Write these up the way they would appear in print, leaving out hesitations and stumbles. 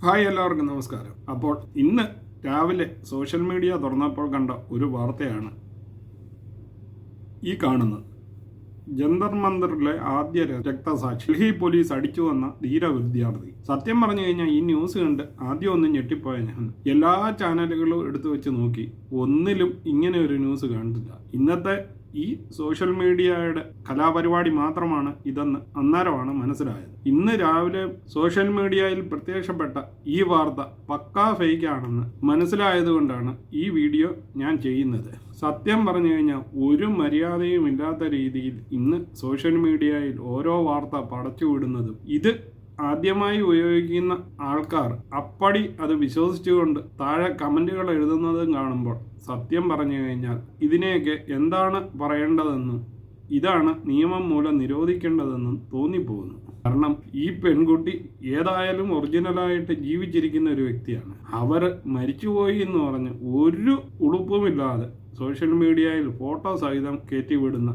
Hi, എല്ലാവർക്കും നമസ്കാരം. അപ്പോൾ ഇന്ന് രാവിലെ സോഷ്യൽ മീഡിയ തുറന്നപ്പോൾ കണ്ട ഒരു വാർത്തയാണ് ഈ കാണുന്നത്. ജന്തർ മന്ദറിലെ ആദ്യ രക്തസാക്ഷി, ഡൽഹി പോലീസ് അടിച്ചു വന്ന ധീര വിദ്യാർത്ഥി. സത്യം പറഞ്ഞു കഴിഞ്ഞാൽ ഈ ന്യൂസ് കണ്ട് ആദ്യം ഒന്നും ഞെട്ടിപ്പോയ ഞാൻ എല്ലാ ചാനലുകളും എടുത്തു വെച്ച് നോക്കി, ഒന്നിലും ഇങ്ങനെ ഒരു ന്യൂസ് കണ്ടില്ല. ഇന്നത്തെ ഈ സോഷ്യൽ മീഡിയയുടെ കലാപരിപാടി മാത്രമാണ് ഇതെന്ന് അന്നേരമാണ് മനസ്സിലായത്. ഇന്ന് രാവിലെ സോഷ്യൽ മീഡിയയിൽ പ്രത്യക്ഷപ്പെട്ട ഈ വാർത്ത പക്കാ ഫേക്കാണെന്ന് മനസ്സിലായതുകൊണ്ടാണ് ഈ വീഡിയോ ഞാൻ ചെയ്യുന്നത്. സത്യം പറഞ്ഞു കഴിഞ്ഞാൽ ഒരു മര്യാദയും ഇല്ലാത്ത രീതിയിൽ ഇന്ന് സോഷ്യൽ മീഡിയയിൽ ഓരോ വാർത്ത പടച്ചുവിടുന്നതും ഇത് ആദ്യമായി ഉപയോഗിക്കുന്ന ആൾക്കാർ അപ്പടി അത് വിശ്വസിച്ചുകൊണ്ട് താഴെ കമൻറ്റുകൾ എഴുതുന്നതും കാണുമ്പോൾ സത്യം പറഞ്ഞു കഴിഞ്ഞാൽ ഇതിനെയൊക്കെ എന്താണ് പറയേണ്ടതെന്നും ഇതാണ് നിയമം മൂലം നിരോധിക്കേണ്ടതെന്നും തോന്നിപ്പോകുന്നു. കാരണം ഈ പെൺകുട്ടി ഏതായാലും ഒറിജിനലായിട്ട് ജീവിച്ചിരിക്കുന്ന ഒരു വ്യക്തിയാണ്. അവർ മരിച്ചുപോയി എന്ന് പറഞ്ഞ് ഒരു ഉളുപ്പുമില്ലാതെ സോഷ്യൽ മീഡിയയിൽ ഫോട്ടോ സഹിതം കയറ്റിവിടുന്ന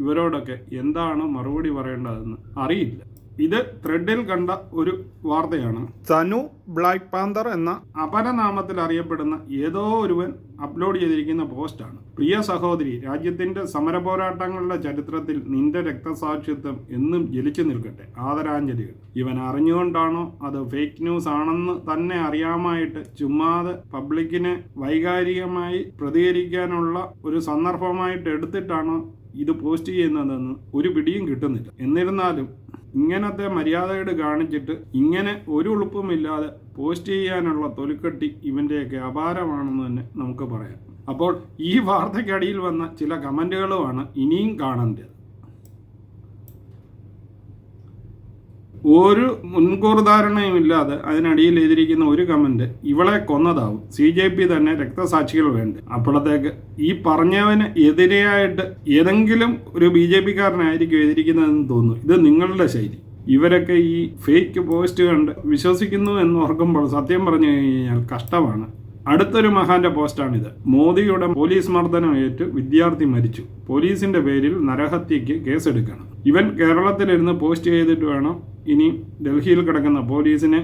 ഇവരോടൊക്കെ എന്താണ് മറുപടി പറയേണ്ടതെന്ന് അറിയില്ല. ഇത് ത്രെഡിൽ കണ്ട ഒരു വാർത്തയാണ്. തനു ബ്ലാക്ക് പാന്തർ എന്ന അപരനാമത്തിൽ അറിയപ്പെടുന്ന ഏതോ ഒരുവൻ അപ്ലോഡ് ചെയ്തിരിക്കുന്ന പോസ്റ്റാണ്. പ്രിയ സഹോദരി, രാജ്യത്തിന്റെ സമരപോരാട്ടങ്ങളുടെ ചരിത്രത്തിൽ നിന്റെ രക്തസാക്ഷിത്വം എന്നും ജലിച്ചു നിൽക്കട്ടെ. ആദരാഞ്ജലികൾ. ഇവൻ അറിഞ്ഞുകൊണ്ടാണോ അത് ഫേക്ക് ന്യൂസ് ആണെന്ന് തന്നെ അറിയാമായിട്ട് ചുമ്മാതെ പബ്ലിക്കിനെ വൈകാരികമായി പ്രതികരിക്കാനുള്ള ഒരു സന്ദർഭമായിട്ട് എടുത്തിട്ടാണോ ഇത് പോസ്റ്റ് ചെയ്യുന്നതെന്ന് ഒരു പിടിയും കിട്ടുന്നില്ല. എന്നിരുന്നാലും ഇങ്ങനത്തെ മര്യാദകൾ കാണിച്ചിട്ട് ഇങ്ങനെ ഒരു ഉളുപ്പുമില്ലാതെ പോസ്റ്റ് ചെയ്യാനുള്ള തൊലിക്കെട്ടി ഇവൻ്റെയൊക്കെ അപാരമാണെന്ന് തന്നെ നമുക്ക് പറയാം. അപ്പോൾ ഈ വാർത്തയ്ക്കടിയിൽ വന്ന ചില കമൻറ്റുകളുമാണ് ഇനിയും കാണേണ്ടത്. ഒരു മുൻകൂർ ധാരണയുമില്ലാതെ അതിനടിയിൽ എഴുതിയിരിക്കുന്ന ഒരു കമന്റ്, ഇവളെ കൊന്നതാവും, CJP തന്നെ രക്തസാക്ഷികൾ വേണ്ട. അപ്പോഴത്തേക്ക് ഈ പറഞ്ഞവന് എതിരെയായിട്ട് ഏതെങ്കിലും ഒരു BJPക്കാരനായിരിക്കും എഴുതിയിരിക്കുന്നതെന്ന് തോന്നുന്നു. ഇത് നിങ്ങളുടെ ശൈലി. ഇവരൊക്കെ ഈ ഫേക്ക് പോസ്റ്റ് കണ്ട് വിശ്വസിക്കുന്നു എന്ന് ഓർക്കുമ്പോൾ സത്യം പറഞ്ഞു കഴിഞ്ഞാൽ കഷ്ടമാണ്. അടുത്തൊരു മഹാന്റെ പോസ്റ്റാണിത്. മോദിയുടെ പോലീസ് മർദ്ദനമേറ്റ് വിദ്യാർത്ഥി മരിച്ചു, പോലീസിന്റെ പേരിൽ നരഹത്യക്ക് കേസെടുക്കണം. ഇവൻ കേരളത്തിലിരുന്ന് പോസ്റ്റ് ചെയ്തിട്ട് വേണം ഇനി ഡൽഹിയിൽ കിടക്കുന്ന പോലീസിനെ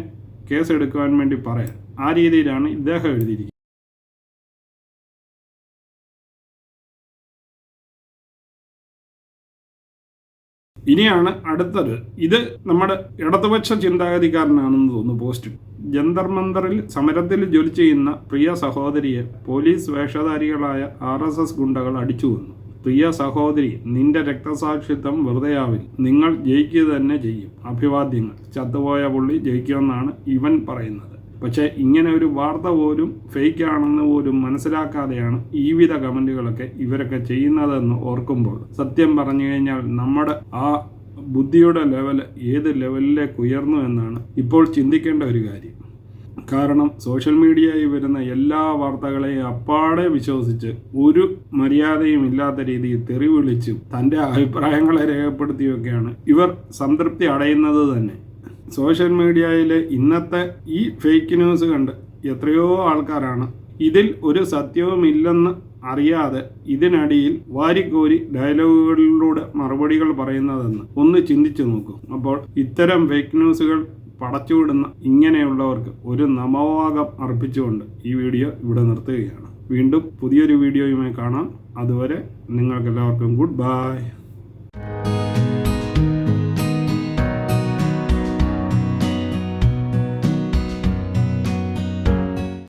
കേസെടുക്കുവാൻ വേണ്ടി പറയാൻ. ആ രീതിയിലാണ് ഇദ്ദേഹം എഴുതിയിരിക്കുന്നത്. ഇനിയാണ് അടുത്തത്. ഇത് നമ്മുടെ ഇടതുപക്ഷ ചിന്താഗതിക്കാരനാണെന്ന് തോന്നുന്നു പോസ്റ്റ്. ജന്തർ മന്ദറിൽ സമരത്തിൽ ജോലി ചെയ്യുന്ന പ്രിയ സഹോദരിയെ പോലീസ് വേഷധാരികളായ RSS ഗുണ്ടകൾ അടിച്ചു കൊന്നു. പ്രിയ സഹോദരി, നിന്റെ രക്തസാക്ഷിത്വം വെറുതെയാവില്ല, നിങ്ങൾ ജയിക്കുക തന്നെ ചെയ്യും. അഭിവാദ്യങ്ങൾ. ചത്തുപോയ പുള്ളി ജയിക്കുമെന്നാണ് ഇവൻ പറയുന്നത്. പക്ഷേ ഇങ്ങനെ ഒരു വാർത്ത പോലും ഫേക്ക് ആണെന്ന് പോലും മനസ്സിലാക്കാതെയാണ് ഈ വിധ കമൻറ്റുകളൊക്കെ ഇവരൊക്കെ ചെയ്യുന്നതെന്ന് ഓർക്കുമ്പോൾ സത്യം പറഞ്ഞു കഴിഞ്ഞാൽ നമ്മുടെ ആ ബുദ്ധിയുടെ ലെവൽ ഏത് ലെവലിലേക്ക് ഉയർന്നു എന്നാണ് ഇപ്പോൾ ചിന്തിക്കേണ്ട ഒരു കാര്യം. കാരണം സോഷ്യൽ മീഡിയയിൽ വരുന്ന എല്ലാ വാർത്തകളെയും അപ്പാടെ വിശ്വസിച്ച് ഒരു മര്യാദയും ഇല്ലാത്ത രീതിയിൽ തെറി വിളിച്ചും തൻ്റെ അഭിപ്രായങ്ങളെ രേഖപ്പെടുത്തിയൊക്കെയാണ് ഇവർ സംതൃപ്തി അടയുന്നത് തന്നെ. സോഷ്യൽ മീഡിയയിലെ ഇന്നത്തെ ഈ ഫേക്ക് ന്യൂസ് കണ്ട് എത്രയോ ആൾക്കാരാണ് ഇതിൽ ഒരു സത്യവുമില്ലെന്ന് അറിയാതെ ഇതിനടിയിൽ വാരിക്കോരി ഡയലോഗുകളിലൂടെ മറുപടികൾ പറയുന്നതെന്ന് ഒന്ന് ചിന്തിച്ചു നോക്കൂ. അപ്പോൾ ഇത്തരം ഫേക്ക് ന്യൂസുകൾ പടച്ചുവിടുന്ന ഇങ്ങനെയുള്ളവർക്ക് ഒരു നമോവാകം അർപ്പിച്ചുകൊണ്ട് ഈ വീഡിയോ ഇവിടെ നിർത്തുകയാണ്. വീണ്ടും പുതിയൊരു വീഡിയോയുമായി കാണാം. അതുവരെ നിങ്ങൾക്കെല്ലാവർക്കും ഗുഡ് ബൈ.